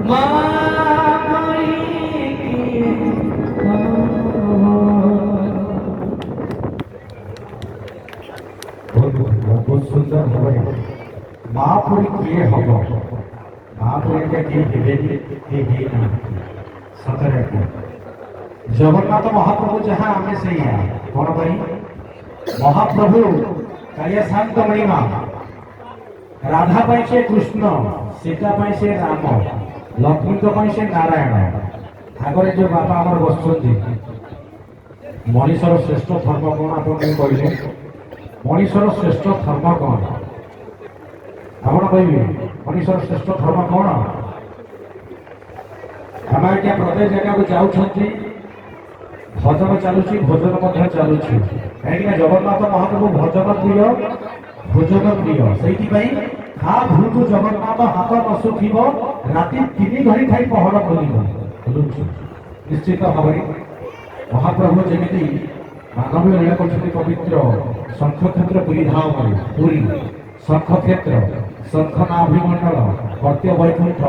মা बहुत सुंदर भावे महापुरी किए हम महापुरी के सतरे जगन्नाथ महाप्रभु जहाँ आमे से कौन भाई महाप्रभु कालिया शांत महिमा राधा पाई से कृष्ण सीता पाई से राम लक्ष्मी तो पाई से नारायण आगे जो बापा आम बसुँच मनीषर श्रेष्ठ धर्म कौन आप कहले मनीषर श्रेष्ठ धर्म कौन आप कहे मनीषर श्रेष्ठ धर्म कौन आम क्या प्रत्येक जगह को जाऊँ भजन चलुची भोजन चलुची कहीं जगन्नाथ महाप्रभु भजन प्रिय भोजन प्रिय से खा भूतु जगन्नाथ हाथ नसुखिब राति 3 घड़ी खाई पहर खोल निश्चित भाव महाप्रभु जमी मानवीय लीला कर पवित्र शंख क्षेत्र पुरी धाम पुरी शंख क्षेत्र शंख नाभिमंडल कर्त्य वैकुंठ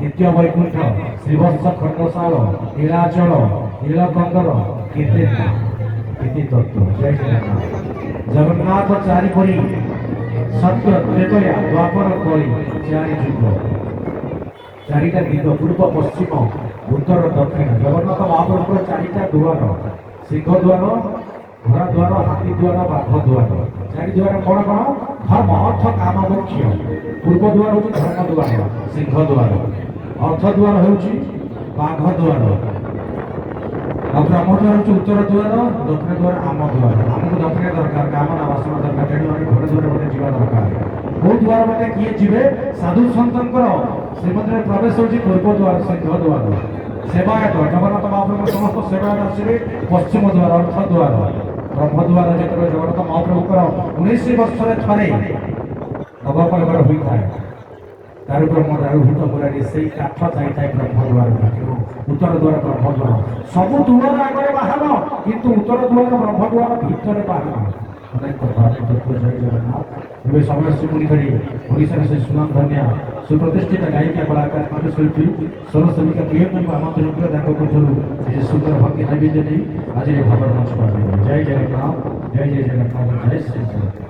नित्य वैकुंठ श्रीवत्स खंडसाल नीलाचल नीलकंदर कीर्ति तत्व जय जगन्नाथ जगन्नाथ चारिपरी सत्य त्रेतया द्वापर कली चारि जुग चारिटा दिग पूर्व पश्चिम उत्तर दक्षिण जगन्नाथ महाप्रभु चारिटा द्वार सिंह द्वार घोड़ा द्वार हाथी द्वार बाघ द्वार चारि द्वार कौन कौन धर्म अर्थ काम मुख्य पूर्व द्वार हूँ धर्म द्वार सिंह द्वार अर्थ द्वार हूँ बाघ द्वार ब्रह्म द्वार हूँ उत्तर द्वार दक्षिण द्वार आम द्वार आमको दक्षिण दरकार काम नावासन दरकार तेणु घर द्वार मत जा दरकार कौ द्वार मत किए जी साधु सन्तर श्रीमंदिर प्रवेश होगी पूर्व द्वार सिंह द्वार सेवायत जगन्नाथ महाप्रभु समस्त सेवायत आसवे पश्चिम द्वार अर्थ द्वार ब्रह्म द्वार जो जगन्नाथ महाप्रभुर 19 वर्ष थे नवकलगर होता है तार ब्रह्म दारूभूत मुरारी से काठ जाए ब्रह्म द्वार उत्तर द्वार ब्रह्म द्वार सब द्वार आगे बाहर किंतु उत्तर द्वार ब्रह्म द्वार भितर बाहर अनेक जय जगन्नाथ ए समय श्रीमुनि ओडिशा से सुनाम धन्या सुप्रतिष्ठित गायिका कलाकार कंठशिल्पी सरस्वती प्रियतम आमंत्रण कर सुंदर भक्ति नैवेद्य नहीं आज भावर मंच पर जय जगन्नाथ जय जगन्नाथ जय श्री जगन्नाथ।